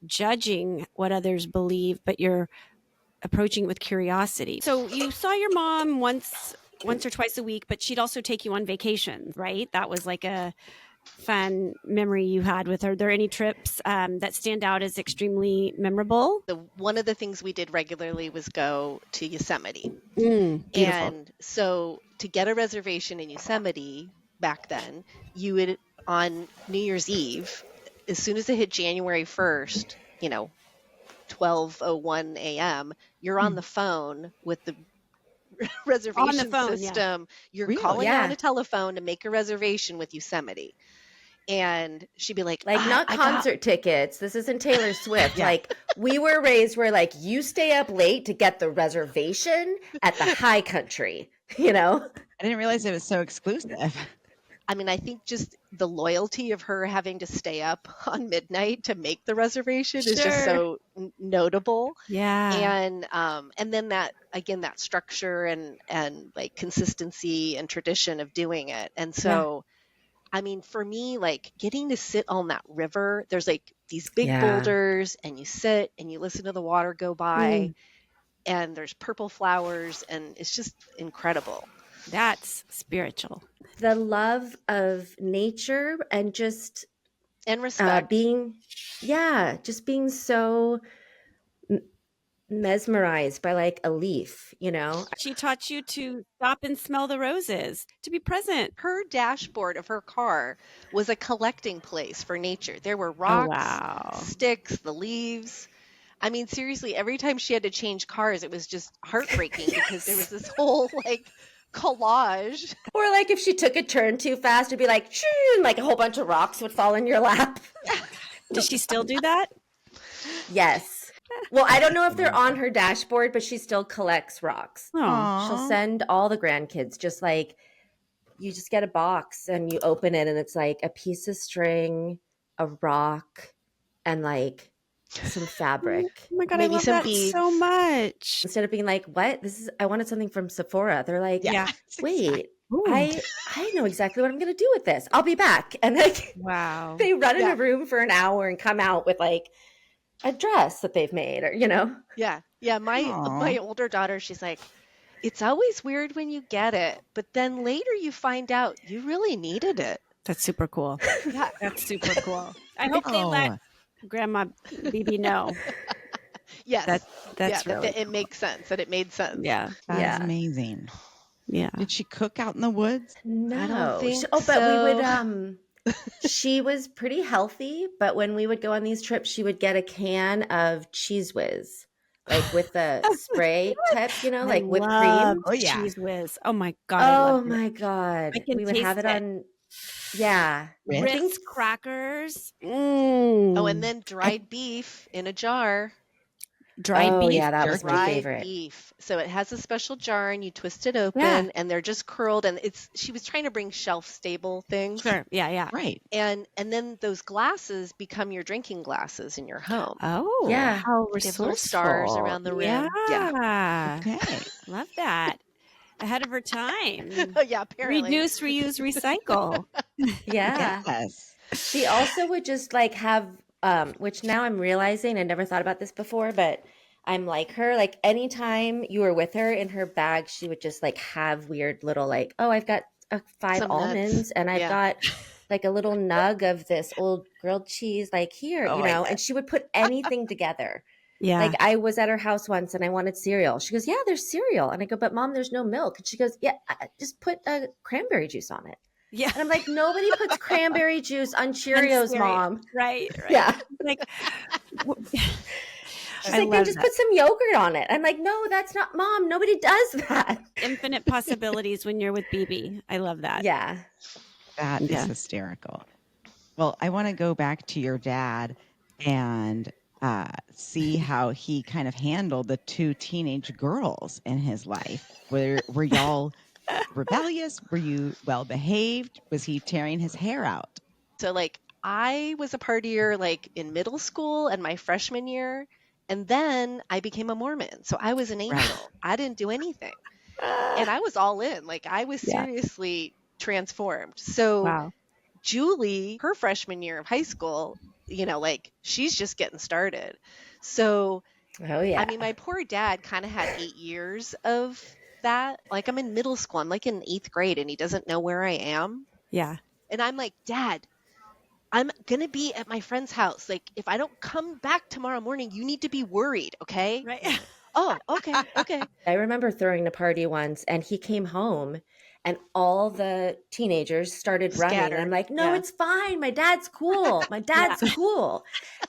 Speaker 1: judging what others believe, but you're approaching it with curiosity. So you saw your mom once or twice a week, but she'd also take you on vacations, right? That was like a fun memory you had with her. Are there any trips that stand out as extremely memorable?
Speaker 4: One of the things we did regularly was go to Yosemite.
Speaker 1: Beautiful.
Speaker 4: And so to get a reservation in Yosemite back then, you would, on New Year's Eve, as soon as it hit January 1st, 12:01 a.m., you're on the phone with the reservation system. Yeah. You're calling on a telephone to make a reservation with Yosemite. And she'd be like
Speaker 3: not concert tickets. This isn't Taylor Swift. Like, we were raised where like you stay up late to get the reservation at the high country, you know?
Speaker 2: I didn't realize it was so exclusive.
Speaker 4: I mean, I think just the loyalty of her having to stay up on midnight to make the reservation is just so notable.
Speaker 1: Yeah.
Speaker 4: And then that structure and like consistency and tradition of doing it. And so I mean, for me, like getting to sit on that river, there's like these big boulders and you sit and you listen to the water go by and there's purple flowers and it's just incredible.
Speaker 1: That's spiritual.
Speaker 3: The love of nature and just
Speaker 4: and respect
Speaker 3: being so mesmerized by like a leaf, you know.
Speaker 1: She taught you to stop and smell the roses, to be present.
Speaker 4: Her dashboard of her car was a collecting place for nature. There were rocks, sticks, the leaves. I mean, seriously, every time she had to change cars, it was just heartbreaking because there was this whole like collage.
Speaker 3: Or like if she took a turn too fast, it'd be like, and like a whole bunch of rocks would fall in your lap.
Speaker 1: Does she still do that?
Speaker 3: Yes. Well, I don't know if they're on her dashboard, but she still collects rocks.
Speaker 1: Aww.
Speaker 3: She'll send all the grandkids, just like you just get a box and you open it and it's like a piece of string, a rock, and like some fabric.
Speaker 1: Oh my God,
Speaker 4: maybe
Speaker 1: I love
Speaker 4: some
Speaker 1: that
Speaker 4: beads.
Speaker 1: so much.
Speaker 3: Instead of being like, what? I wanted something from Sephora. They're like, wait, I know exactly what I'm going to do with this. I'll be back. And like, they run in a room for an hour and come out with like a dress that they've made, or, you know?
Speaker 4: Yeah. My older daughter, she's like, it's always weird when you get it, but then later you find out you really needed it.
Speaker 1: That's super cool.
Speaker 4: Yeah.
Speaker 1: That's super cool. I hope they let Grandma Bibi know.
Speaker 4: Yes.
Speaker 1: That's really
Speaker 4: it makes sense, that it made sense.
Speaker 1: Yeah.
Speaker 2: That's amazing.
Speaker 1: Yeah.
Speaker 2: Did she cook out in the woods?
Speaker 3: No.
Speaker 4: I don't think
Speaker 3: but
Speaker 4: so.
Speaker 3: we would, she was pretty healthy, but when we would go on these trips, she would get a can of Cheese Whiz, like with the spray type, you know, like whipped cream.
Speaker 2: Oh, yeah.
Speaker 1: Cheese Whiz. Oh my God.
Speaker 3: Oh my God.
Speaker 1: I can
Speaker 3: We would
Speaker 1: taste
Speaker 3: have it
Speaker 1: it.
Speaker 3: on. Yeah.
Speaker 1: Ritz crackers.
Speaker 4: Oh, and then dried beef in a jar.
Speaker 1: Dried beef.
Speaker 3: Yeah, that was my
Speaker 4: Dried
Speaker 3: favorite.
Speaker 4: beef. So it has a special jar and you twist it open and they're just curled, and she was trying to bring shelf stable things.
Speaker 1: Sure. Yeah.
Speaker 2: Right.
Speaker 4: And then those glasses become your drinking glasses in your home.
Speaker 1: Oh.
Speaker 3: Yeah.
Speaker 1: How
Speaker 4: They have little stars
Speaker 1: resourceful.
Speaker 4: around the rim.
Speaker 1: Yeah.
Speaker 2: Okay.
Speaker 1: Love that. Ahead of her time.
Speaker 4: Oh, yeah, apparently.
Speaker 1: Reduce, reuse, recycle.
Speaker 3: Yeah.
Speaker 2: Yes.
Speaker 3: She also would just like have, which now I'm realizing, I never thought about this before, but I'm like her. Like anytime you were with her, in her bag, she would just like have weird little like, oh, I've got 5
Speaker 4: Some
Speaker 3: almonds
Speaker 4: nuts.
Speaker 3: and I've got like a little nug of this old grilled cheese, like here, you know, and she would put anything together.
Speaker 1: Yeah.
Speaker 3: Like I was at her house once and I wanted cereal. She goes, yeah, there's cereal. And I go, but Mom, there's no milk. And she goes, yeah, just put cranberry juice on it.
Speaker 1: Yeah.
Speaker 3: And I'm like, nobody puts cranberry juice on Cheerios, Mom.
Speaker 1: Right.
Speaker 3: Yeah.
Speaker 1: Like,
Speaker 3: She's
Speaker 1: I
Speaker 3: like, then
Speaker 1: love
Speaker 3: just
Speaker 1: that.
Speaker 3: put some yogurt on it. I'm like, no, that's not, Mom. Nobody does that.
Speaker 1: Infinite possibilities when you're with Bibi. I love that.
Speaker 3: Yeah.
Speaker 2: That is
Speaker 1: Yeah.
Speaker 2: hysterical. Well, I want to go back to your dad and see how he kind of handled the two teenage girls in his life. Were y'all rebellious? Were you well behaved? Was he tearing his hair out?
Speaker 4: So like I was a partier like in middle school and my freshman year, and then I became a Mormon. So I was an angel.
Speaker 2: Right.
Speaker 4: I didn't do anything. And I was all in. Like I was
Speaker 1: Yeah.
Speaker 4: seriously transformed. So
Speaker 1: Wow.
Speaker 4: Julie, her freshman year of high school, you know, like she's just getting started. So
Speaker 3: Oh, yeah.
Speaker 4: I mean, my poor dad kind of had 8 years of that. Like I'm in middle school. I'm like in 8th grade and he doesn't know where I am.
Speaker 1: Yeah.
Speaker 4: And I'm like, Dad, I'm going to be at my friend's house. Like, if I don't come back tomorrow morning, you need to be worried. Okay.
Speaker 1: Right.
Speaker 4: Oh, okay. Okay.
Speaker 3: I remember throwing a party once and he came home and all the teenagers started running. And I'm
Speaker 4: Scattered.
Speaker 3: like, no,
Speaker 4: Yeah.
Speaker 3: it's fine. My dad's cool. My dad's cool.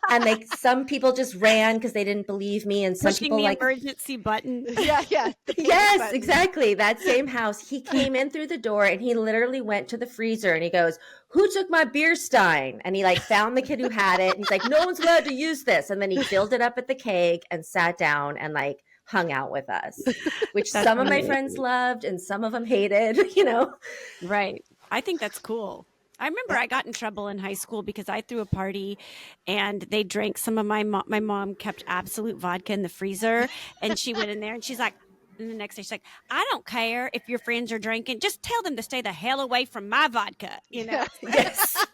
Speaker 3: And like some people just ran because they didn't believe me. And some
Speaker 1: Pushing
Speaker 3: people
Speaker 1: the
Speaker 3: like,
Speaker 1: emergency button.
Speaker 4: Yeah. Yeah. The panic
Speaker 3: yes,
Speaker 4: button.
Speaker 3: exactly. That same house. He came in through the door and he literally went to the freezer and he goes, who took my beer stein? And he like found the kid who had it. And he's like, no one's allowed to use this. And then he filled it up at the keg and sat down and like hung out with us, which
Speaker 1: That's
Speaker 3: some of my
Speaker 1: amazing.
Speaker 3: friends loved and some of them hated, you know?
Speaker 1: Right. I think that's cool. I remember I got in trouble in high school because I threw a party and they drank some of my mom kept Absolute vodka in the freezer and she went in there and she's like, and the next day she's like, I don't care if your friends are drinking, just tell them to stay the hell away from my vodka, you know?
Speaker 3: Yes.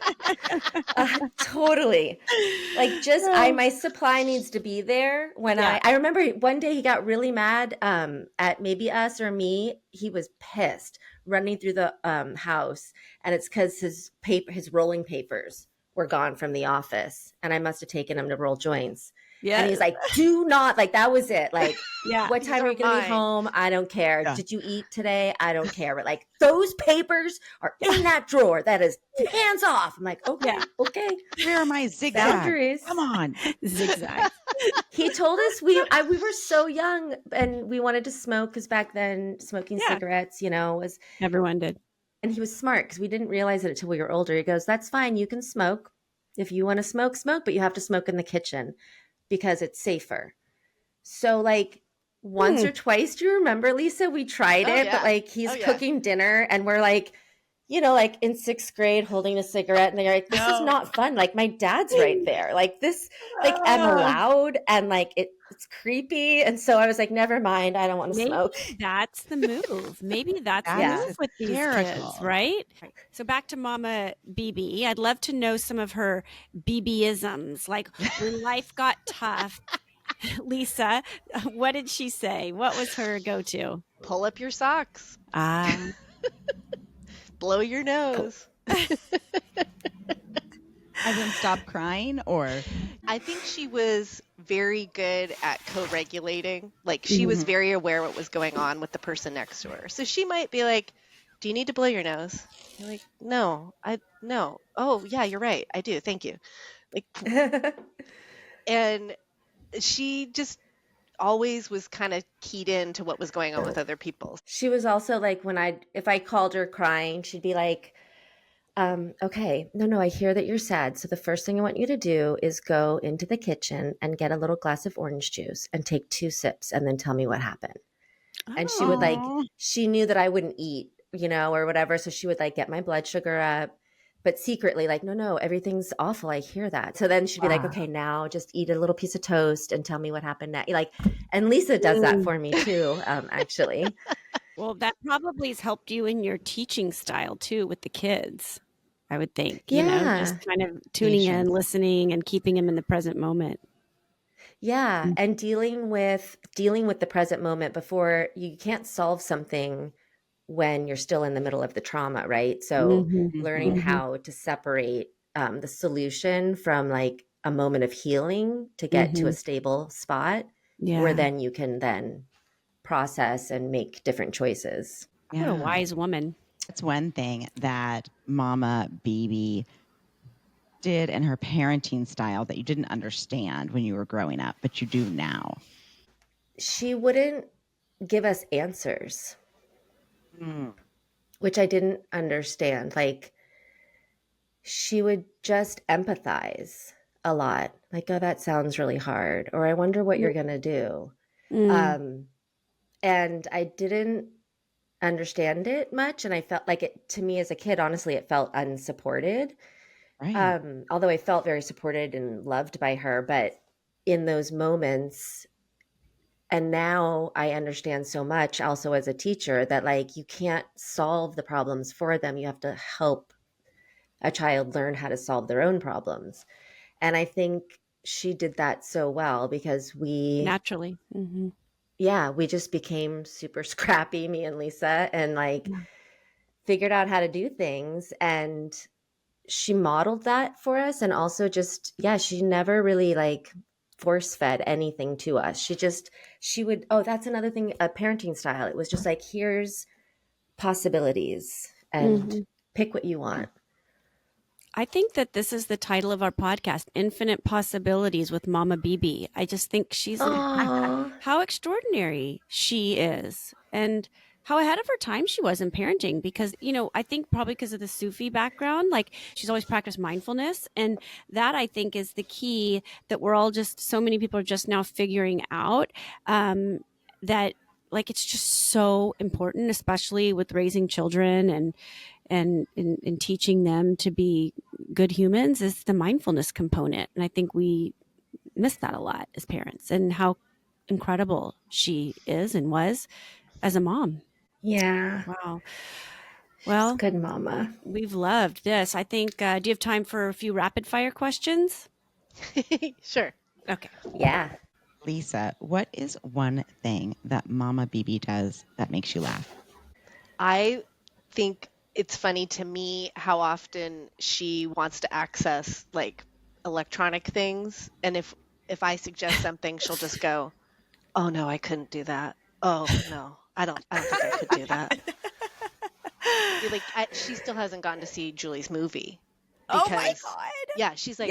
Speaker 3: Totally. Like just my supply needs to be there when I remember one day he got really mad at maybe us or me. He was pissed running through the house and it's because his rolling papers were gone from the office and I must have taken him to roll joints. Yeah. And he's like, do not, like, that was it. Like, what time are you going to be home? I don't care. Yeah. Did you eat today? I don't care. But like, those papers are in that drawer. That is hands off. I'm like, okay, okay.
Speaker 2: Where are my zigzags?
Speaker 3: Boundaries.
Speaker 2: Come on.
Speaker 1: Zigzags.
Speaker 3: He told us we were so young and we wanted to smoke because back then smoking cigarettes, you know, was.
Speaker 1: Everyone did.
Speaker 3: And he was smart because we didn't realize it until we were older. He goes, that's fine. You can smoke. If you want to smoke, smoke, but you have to smoke in the kitchen because it's safer. So like once or twice, do you remember, Lisa? We tried it, but like he's cooking dinner and we're like, you know, like in 6th grade holding a cigarette and they're like, this is not fun. Like my dad's right there. Like this, like I'm allowed and like it's creepy. And so I was like, never mind. I don't want to smoke.
Speaker 1: That's the move. Maybe that's the move with these kids, right? So back to Momma Bibi. I'd love to know some of her Bibi-isms. Like when life got tough, Lisa, what did she say? What was her go-to?
Speaker 4: Pull up your socks. Blow your nose.
Speaker 2: As in stop crying, or?
Speaker 4: I think she was very good at co-regulating. Like she was very aware what was going on with the person next to her. So she might be like, do you need to blow your nose? You're like, no. Oh yeah, you're right. I do. Thank you. Like, and she just always was kind of keyed in to what was going on with other people.
Speaker 3: She was also like if I called her crying, she'd be like, okay, no, I hear that you're sad. So the first thing I want you to do is go into the kitchen and get a little glass of orange juice and take 2 sips and then tell me what happened. And she would like, she knew that I wouldn't eat, you know, or whatever. So she would like get my blood sugar up, but secretly like, no, everything's awful. I hear that. So then she'd be like, okay, now just eat a little piece of toast and tell me what happened next. Like, and Lisa does that for me too, actually.
Speaker 1: Well, that probably has helped you in your teaching style too with the kids, I would think.
Speaker 3: Yeah.
Speaker 1: You know, just kind of tuning in, listening, and keeping them in the present moment.
Speaker 3: Yeah, and dealing with the present moment before you can't solve something when you're still in the middle of the trauma, right? So learning how to separate the solution from like a moment of healing to get to a stable spot where then you can then process and make different choices.
Speaker 1: What a wise woman.
Speaker 2: That's one thing that Momma Bibi did in her parenting style that you didn't understand when you were growing up, but you do now.
Speaker 3: She wouldn't give us answers, which I didn't understand. Like, she would just empathize a lot. Like, oh, that sounds really hard. Or I wonder what you're going to do. And I didn't understand it much. And I felt like it, to me as a kid, honestly, it felt unsupported.
Speaker 2: Right.
Speaker 3: Although I felt very supported and loved by her. But in those moments, and now I understand so much also as a teacher that, like, you can't solve the problems for them. You have to help a child learn how to solve their own problems. And I think she did that so well because we
Speaker 1: naturally,
Speaker 3: we just became super scrappy, me and Lisa, and like figured out how to do things. And she modeled that for us. And also just, she never really like force fed anything to us. She would, that's another thing, a parenting style. It was just like, here's possibilities and pick what you want.
Speaker 1: I think that this is the title of our podcast, Infinite Possibilities with Momma Bibi. I just think she's how extraordinary she is and how ahead of her time she was in parenting because, I think probably because of the Sufi background, like she's always practiced mindfulness. And that I think is the key that we're all just, so many people are just now figuring out that like, it's just so important, especially with raising children and in teaching them to be good humans is the mindfulness component. And I think we miss that a lot as parents and how incredible she is and was as a mom.
Speaker 3: Yeah.
Speaker 1: Wow. Well,
Speaker 3: good mama.
Speaker 1: We've loved this. I think, do you have time for a few rapid fire questions?
Speaker 4: Sure.
Speaker 1: Okay.
Speaker 3: Yeah.
Speaker 2: Lisa, what is one thing that Momma Bibi does that makes you laugh?
Speaker 4: I think it's funny to me how often she wants to access like electronic things. And if I suggest something, she'll just go, oh no, I couldn't do that. Oh no, I don't think I could do that. Like she still hasn't gotten to see Julie's movie.
Speaker 1: Because, oh my God.
Speaker 4: Yeah. She's like,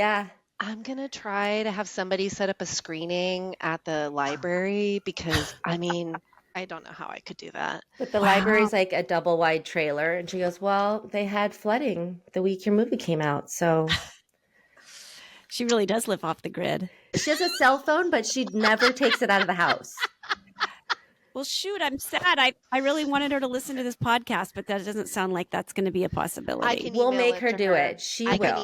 Speaker 4: I'm going to try to have somebody set up a screening at the library because I don't know how I could do that.
Speaker 3: But the library's like a double wide trailer. And she goes, well, they had flooding the week your movie came out. So
Speaker 1: she really does live off the grid.
Speaker 3: She has a cell phone, but she never takes it out of the house.
Speaker 1: Well, shoot, I'm sad. I really wanted her to listen to this podcast, but that doesn't sound like that's going to be a possibility.
Speaker 3: We'll make her do it.
Speaker 4: I can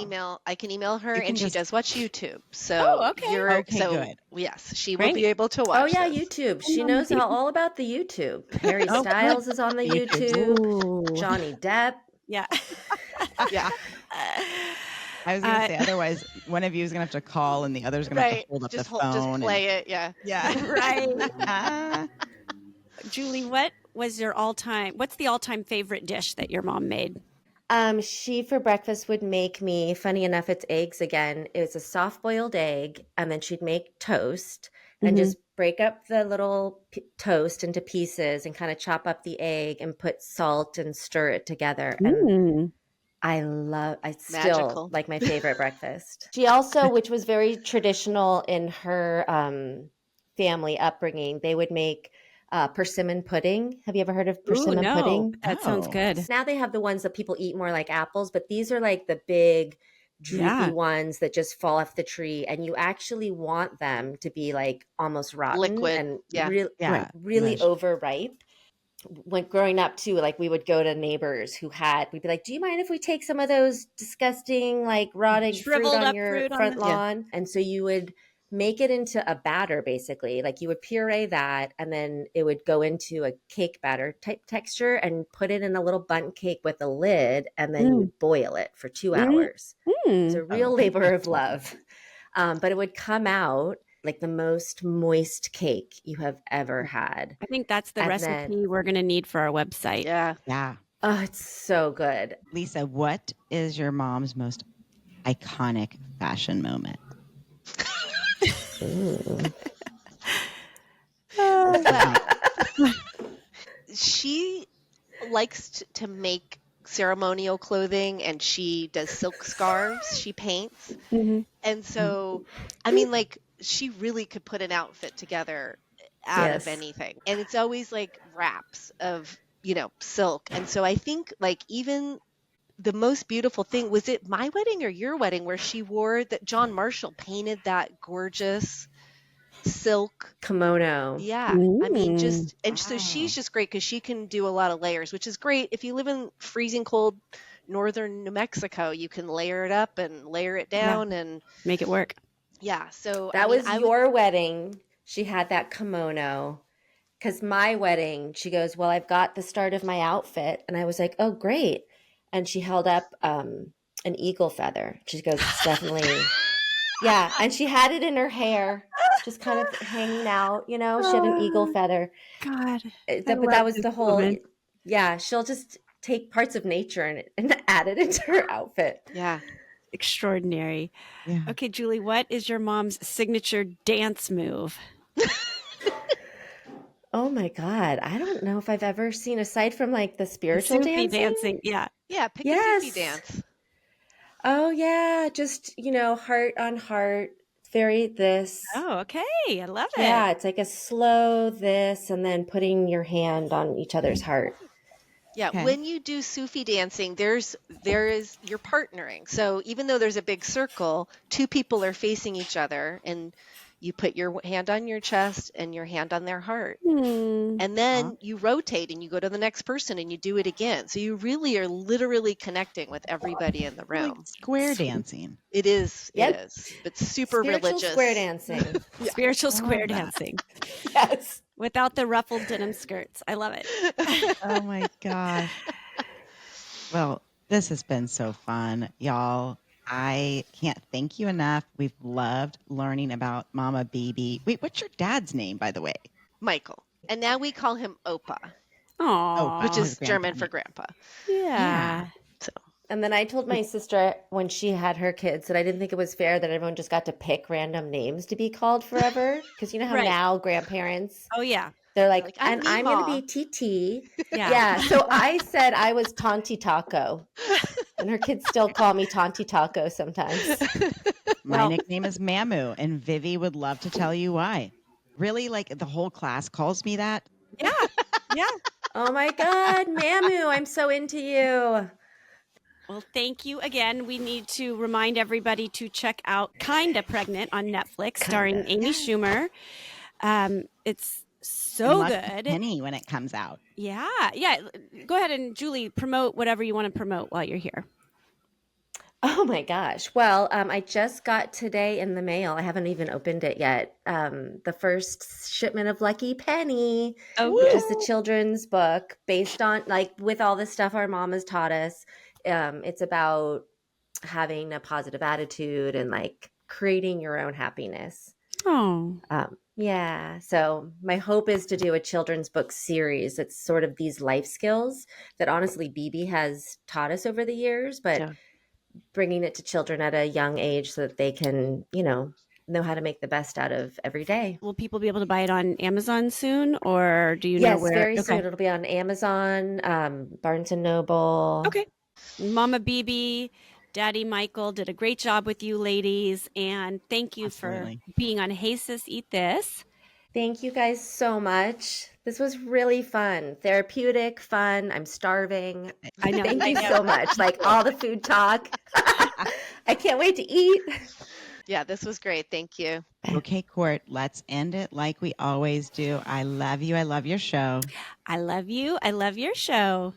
Speaker 4: email her, and she does watch YouTube. So
Speaker 2: good.
Speaker 4: Yes, she will be able to watch.
Speaker 3: Oh yeah, this. YouTube. She knows all about the YouTube. Harry Styles is on the YouTube. Ooh. Johnny Depp.
Speaker 1: Yeah.
Speaker 4: Yeah.
Speaker 2: I was going to say, otherwise, one of you is going to have to call, and the other is going to have to hold up the phone.
Speaker 4: Just play it. Yeah.
Speaker 2: Yeah.
Speaker 1: Right. Julie, what's the all-time favorite dish that your mom made?
Speaker 3: She for breakfast would make me, funny enough, it's eggs again. It was a soft boiled egg, and then she'd make toast and just break up the little toast into pieces and kind of chop up the egg and put salt and stir it together. And it's still like my favorite breakfast. She also, which was very traditional in her family upbringing, they would make persimmon pudding. Have you ever heard of persimmon pudding?
Speaker 1: That sounds good.
Speaker 3: Now they have the ones that people eat more like apples, but these are like the big droopy ones that just fall off the tree, and you actually want them to be like almost rotten, liquid, and really overripe. When growing up too, like we would go to neighbors we'd be like, do you mind if we take some of those disgusting like rotting fruit on your front lawn? And so you would make it into a batter, basically. Like you would puree that, and then it would go into a cake batter type texture and put it in a little bundt cake with a lid, and then you would boil it for 2 hours. It's a real labor of love. But it would come out like the most moist cake you have ever had.
Speaker 1: I think that's the recipe we're going to need for our website.
Speaker 4: Yeah.
Speaker 2: Yeah.
Speaker 3: Oh, it's so good.
Speaker 2: Lisa, what is your mom's most iconic fashion moment?
Speaker 3: Ooh.
Speaker 4: Well, she likes to make ceremonial clothing, and she does silk scarves. She paints.
Speaker 1: Mm-hmm.
Speaker 4: And so, I mean, like, she really could put an outfit together out of
Speaker 3: Yes.
Speaker 4: anything. And it's always like wraps of, silk. And so I think, like, even the most beautiful thing was, it my wedding or your wedding, where she wore that John Marshall painted that gorgeous silk.
Speaker 3: Kimono.
Speaker 4: Yeah. I mean,
Speaker 1: Mm.
Speaker 4: so she's
Speaker 2: Wow.
Speaker 4: just great because she can do a lot of layers, which is great. If you live in freezing cold northern New Mexico, you can layer it up and layer it
Speaker 1: Yeah.
Speaker 4: down. And
Speaker 1: Make it work.
Speaker 4: yeah. So, I
Speaker 3: That
Speaker 4: mean,
Speaker 3: was your wedding. She had that kimono. Because my wedding, she goes, well, I've got the start of my outfit. And I was like, oh, great. And she held up an eagle feather. She goes, it's definitely, yeah. And she had it in her hair, just kind of hanging out, She had an eagle
Speaker 1: Oh,
Speaker 3: feather.
Speaker 1: God. I
Speaker 3: But
Speaker 1: love
Speaker 3: that was
Speaker 1: this
Speaker 3: the whole,
Speaker 1: woman.
Speaker 3: yeah, she'll just take parts of nature and add it into her outfit.
Speaker 4: yeah.
Speaker 1: Extraordinary.
Speaker 2: Yeah.
Speaker 1: Okay, Julie, what is your mom's signature dance move?
Speaker 3: Oh my God. I don't know if I've ever seen, aside from like the
Speaker 1: The
Speaker 3: spiritual
Speaker 1: Sufi
Speaker 3: dancing.
Speaker 1: dancing. Yeah.
Speaker 4: Yeah. Pick a Sufi
Speaker 3: Yes.
Speaker 4: dance.
Speaker 3: Oh yeah, just, heart on heart, very this.
Speaker 1: Oh, okay. I love
Speaker 3: Yeah,
Speaker 1: it.
Speaker 3: it's like a slow this and then putting your hand on each other's heart.
Speaker 4: Yeah,
Speaker 2: Okay.
Speaker 4: when you do Sufi dancing, you're partnering. So even though there's a big circle, two people are facing each other, and you put your hand on your chest and your hand on their heart.
Speaker 1: Hmm.
Speaker 4: And then you rotate and you go to the next person and you do it again. So you really are literally connecting with everybody in the
Speaker 2: Like
Speaker 4: room.
Speaker 2: square dancing.
Speaker 4: It is,
Speaker 3: Yep.
Speaker 4: but super
Speaker 3: Spiritual
Speaker 4: religious.
Speaker 3: square dancing.
Speaker 4: Yeah.
Speaker 1: Spiritual
Speaker 2: I
Speaker 1: square
Speaker 2: love that.
Speaker 1: dancing
Speaker 3: Yes.
Speaker 1: without the ruffled denim skirts. I love it.
Speaker 2: Oh my gosh. Well, this has been so fun, y'all. I can't thank you enough. We've loved learning about Momma Bibi. Wait, what's your dad's name, by the way?
Speaker 4: Michael. And now we call him Opa,
Speaker 1: Aw.
Speaker 4: which
Speaker 2: his
Speaker 4: is
Speaker 2: grandpa
Speaker 4: German for
Speaker 2: name.
Speaker 4: grandpa.
Speaker 1: Yeah.
Speaker 4: So
Speaker 3: And then I told my sister when she had her kids that I didn't think it was fair that everyone just got to pick random names to be called forever. Because you know how
Speaker 1: Right.
Speaker 3: now grandparents,
Speaker 1: Oh, yeah.
Speaker 3: they're
Speaker 4: like,
Speaker 3: like,
Speaker 4: I'm
Speaker 3: and I'm going to
Speaker 4: Meemaw.
Speaker 3: be TT.
Speaker 1: Yeah.
Speaker 3: Yeah. So I said I was Tonti Taco. And her kids still call me Tonti Taco sometimes.
Speaker 2: My
Speaker 1: Well,
Speaker 2: nickname is Mamu, and Vivi would love to tell you why. Really, like the whole class calls me that.
Speaker 1: yeah. Yeah.
Speaker 3: Oh my God, Mamu, I'm so into you.
Speaker 1: Well, thank you again. We need to remind everybody to check out Kinda Pregnant on Netflix, starring
Speaker 3: Kinda.
Speaker 1: Amy
Speaker 2: Yes.
Speaker 1: Schumer. It's
Speaker 2: And
Speaker 1: so
Speaker 2: lots of
Speaker 1: good.
Speaker 2: Penny when it comes out.
Speaker 1: Yeah. Yeah. Go ahead and Julie, promote whatever you want to promote while you're here.
Speaker 3: Oh my gosh. Well, I just got today in the mail. I haven't even opened it yet. The first shipment of Lucky Penny,
Speaker 1: Oh,
Speaker 3: which
Speaker 1: good.
Speaker 3: is the children's book based on, like, with all the stuff our mom has taught us. It's about having a positive attitude and like creating your own happiness.
Speaker 1: Oh.
Speaker 3: Yeah. So my hope is to do a children's book series. It's sort of these life skills that honestly Bibi has taught us over the years, but
Speaker 4: Yeah.
Speaker 3: bringing it to children at a young age so that they can, know how to make the best out of every day.
Speaker 1: Will people be able to buy it on Amazon soon, or do you know
Speaker 3: Yes,
Speaker 1: where?
Speaker 3: very soon.
Speaker 1: Okay.
Speaker 3: It'll be on Amazon, Barnes and Noble.
Speaker 1: Okay. Momma Bibi, Daddy Michael did a great job with you ladies, and thank you
Speaker 2: Absolutely.
Speaker 1: for being on Hey Sis, Eat This.
Speaker 3: Thank you guys so much. This was really fun, therapeutic, fun. I'm starving.
Speaker 1: I know.
Speaker 3: Thank
Speaker 1: I
Speaker 3: you
Speaker 1: know.
Speaker 3: so much. Like all the food talk. I can't wait to eat.
Speaker 4: Yeah, this was great. Thank you.
Speaker 2: Okay, Court, let's end it like we always do. I love you. I love your show.
Speaker 1: I love you. I love your show.